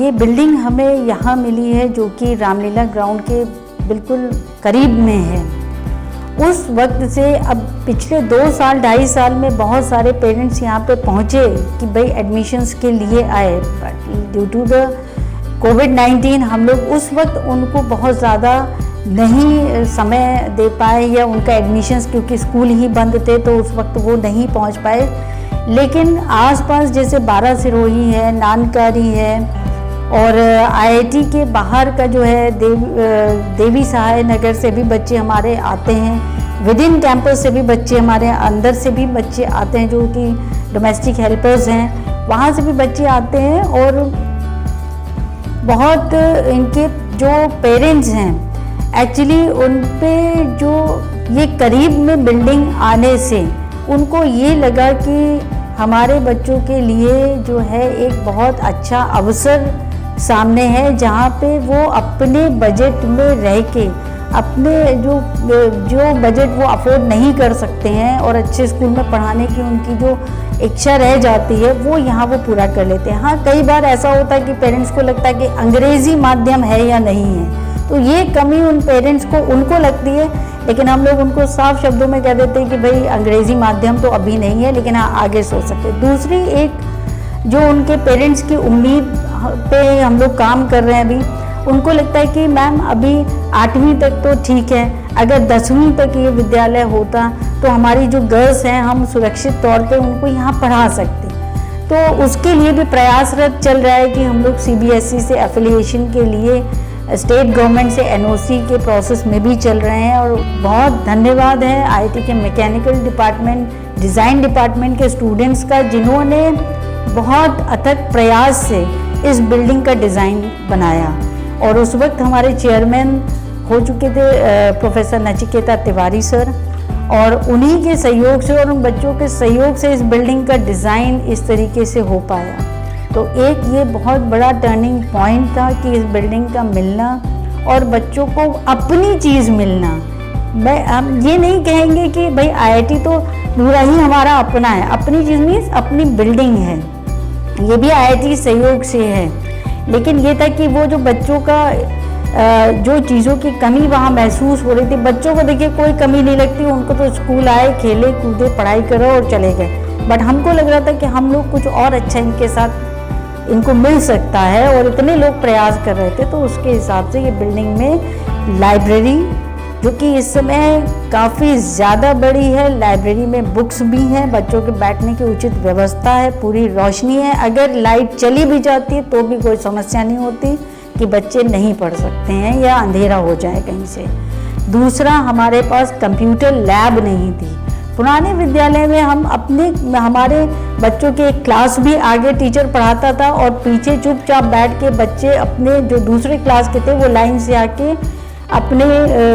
ये बिल्डिंग हमें यहाँ मिली है जो कि रामलीला ग्राउंड के बिल्कुल करीब में है। उस वक्त से अब पिछले 2 साल 2.5 साल में बहुत सारे पेरेंट्स यहाँ पे पहुँचे कि भाई एडमिशन्स के लिए आए, बट ड्यू टू द कोविड-19 हम लोग उस वक्त उनको बहुत ज़्यादा नहीं समय दे पाए, या उनका एडमिशन्स क्योंकि स्कूल ही बंद थे तो उस वक्त वो नहीं पहुँच पाए। लेकिन आसपास जैसे 12 सिरोही है, नानकारी है, और आईआईटी के बाहर का जो है देवी सहाय नगर से भी बच्चे हमारे आते हैं, विद इन कैंपस से भी बच्चे हमारे, अंदर से भी बच्चे आते हैं जो कि डोमेस्टिक हेल्पर्स हैं, वहाँ से भी बच्चे आते हैं। और बहुत इनके जो पेरेंट्स हैं एक्चुअली उन पे जो ये करीब में बिल्डिंग आने से उनको ये लगा कि हमारे बच्चों के लिए जो है एक बहुत अच्छा अवसर सामने है, जहाँ पे वो अपने बजट में रह के अपने जो बजट वो अफोर्ड नहीं कर सकते हैं और अच्छे स्कूल में पढ़ाने की उनकी जो इच्छा रह जाती है वो यहाँ वो पूरा कर लेते हैं। हाँ, कई बार ऐसा होता है कि पेरेंट्स को लगता है कि अंग्रेज़ी माध्यम है या नहीं है, तो ये कमी उन पेरेंट्स को उनको लगती है, लेकिन हम लोग उनको साफ शब्दों में कह देते हैं कि भाई अंग्रेज़ी माध्यम तो अभी नहीं है, लेकिन हाँ आगे सोच सकते हैं। दूसरी एक जो उनके पेरेंट्स की उम्मीद पे हम लोग काम कर रहे हैं अभी, उनको लगता है कि मैम अभी 8वीं तक तो ठीक है, अगर 10वीं तक ये विद्यालय होता तो हमारी जो गर्ल्स हैं हम सुरक्षित तौर पे उनको यहाँ पढ़ा सकते। तो उसके लिए भी प्रयासरत चल रहा है कि हम लोग सीबीएसई से एफिलिएशन के लिए स्टेट गवर्नमेंट से एनओसी के प्रोसेस में भी चल रहे हैं। और बहुत धन्यवाद है आईआईटी के मैकेनिकल डिपार्टमेंट, डिज़ाइन डिपार्टमेंट के स्टूडेंट्स का, जिन्होंने बहुत अथक प्रयास से इस बिल्डिंग का डिज़ाइन बनाया। और उस वक्त हमारे चेयरमैन हो चुके थे प्रोफेसर नचिकेता तिवारी सर, और उन्हीं के सहयोग से और उन बच्चों के सहयोग से इस बिल्डिंग का डिज़ाइन इस तरीके से हो पाया। तो एक ये बहुत बड़ा टर्निंग पॉइंट था कि इस बिल्डिंग का मिलना और बच्चों को अपनी चीज़ मिलना। हम ये नहीं कहेंगे कि भाई आईआईटी तो पूरा ही हमारा अपना है, अपनी चीज़ मीन्स अपनी बिल्डिंग है, ये भी आईआईटी सहयोग से है। लेकिन ये था कि वो जो बच्चों का जो चीज़ों की कमी वहाँ महसूस हो रही थी, बच्चों को देखिए कोई कमी नहीं लगती, उनको तो स्कूल आए, खेले कूदे, पढ़ाई करो और चले गए, बट हमको लग रहा था कि हम लोग कुछ और अच्छा इनके साथ इनको मिल सकता है, और इतने लोग प्रयास कर रहे थे। तो उसके हिसाब से ये बिल्डिंग में लाइब्रेरी, जो कि इस समय काफ़ी ज़्यादा बड़ी है, लाइब्रेरी में बुक्स भी हैं, बच्चों के बैठने की उचित व्यवस्था है, पूरी रोशनी है, अगर लाइट चली भी जाती है तो भी कोई समस्या नहीं होती कि बच्चे नहीं पढ़ सकते हैं या अंधेरा हो जाए कहीं से। दूसरा, हमारे पास कंप्यूटर लैब नहीं थी। पुराने विद्यालय में हमारे बच्चों के एक क्लास भी आगे टीचर पढ़ाता था और पीछे चुपचाप बैठ के बच्चे अपने जो दूसरे क्लास के थे वो लाइन से आके अपने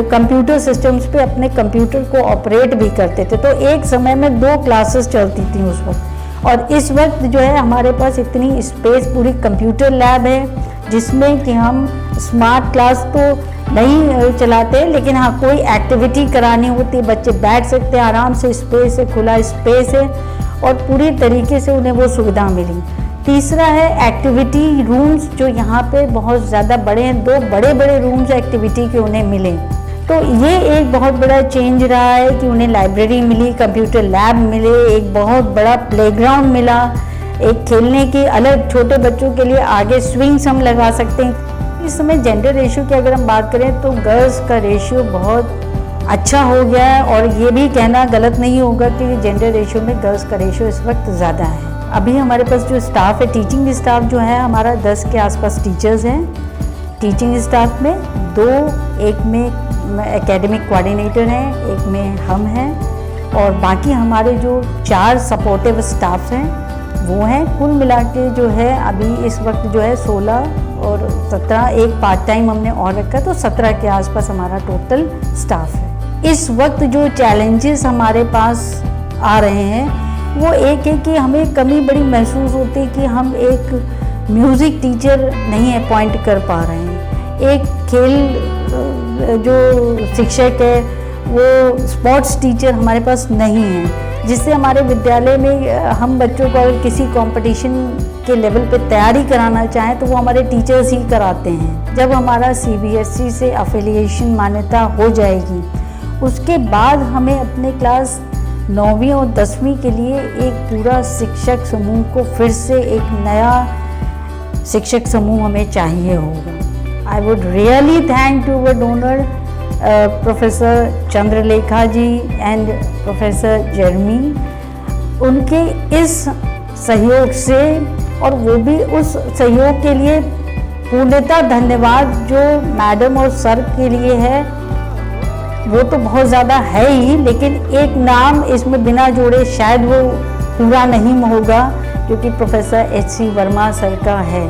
कंप्यूटर सिस्टम्स पे अपने कंप्यूटर को ऑपरेट भी करते थे। तो एक समय में 2 क्लासेस चलती थी उस वक्त, और इस वक्त जो है हमारे पास इतनी स्पेस, पूरी कंप्यूटर लैब है जिसमें कि हम स्मार्ट क्लास तो नहीं चलाते, लेकिन हाँ कोई एक्टिविटी करानी होती बच्चे बैठ सकते हैं आराम से, स्पेस है, खुला स्पेस है, और पूरी तरीके से उन्हें वो सुविधा मिली। तीसरा है एक्टिविटी रूम्स, जो यहाँ पे बहुत ज़्यादा बड़े हैं, 2 बड़े बड़े रूम्स एक्टिविटी के उन्हें मिले। तो ये एक बहुत बड़ा चेंज रहा है कि उन्हें लाइब्रेरी मिली, कंप्यूटर लैब मिले, एक बहुत बड़ा प्लेग्राउंड मिला, एक खेलने की अलग छोटे बच्चों के लिए आगे स्विंग्स हम लगा सकते हैं। इस समय जेंडर रेशियो की अगर हम बात करें तो गर्ल्स का रेशियो बहुत अच्छा हो गया है, और ये भी कहना गलत नहीं होगा कि जेंडर रेशियो में गर्ल्स का रेशियो इस वक्त ज़्यादा है। अभी हमारे पास जो स्टाफ है, टीचिंग स्टाफ जो है हमारा 10 के आसपास टीचर्स हैं। टीचिंग स्टाफ में 2, एक में एकेडमिक कोऑर्डिनेटर हैं, एक में हम हैं, और बाकी हमारे जो 4 सपोर्टिव स्टाफ हैं वो हैं। कुल मिला के जो है अभी इस वक्त जो है 16 और 17, एक पार्ट टाइम हमने और रखा, तो 17 के आसपास हमारा टोटल स्टाफ है। इस वक्त जो चैलेंजेस हमारे पास आ रहे हैं वो एक है कि हमें कमी बड़ी महसूस होती है कि हम एक म्यूज़िक टीचर नहीं अपॉइंट कर पा रहे हैं, एक खेल जो शिक्षक है वो स्पोर्ट्स टीचर हमारे पास नहीं है, जिससे हमारे विद्यालय में हम बच्चों को अगर किसी कंपटीशन के लेवल पे तैयारी कराना चाहें तो वो हमारे टीचर्स ही कराते हैं। जब हमारा CBSE से अफिलिएशन मान्यता हो जाएगी, उसके बाद हमें अपने क्लास 9वीं और 10वीं के लिए एक पूरा शिक्षक समूह को फिर से एक नया शिक्षक समूह हमें चाहिए होगा। I would really thank to our donor professor Chandralekha ji and professor Jeremy, उनके इस सहयोग से, और वो भी उस सहयोग के लिए पूर्णतः धन्यवाद जो मैडम और सर के लिए है, वो तो बहुत ज़्यादा है ही, लेकिन एक नाम इसमें बिना जोड़े शायद वो पूरा नहीं होगा, जो कि प्रोफेसर HC वर्मा सर का है।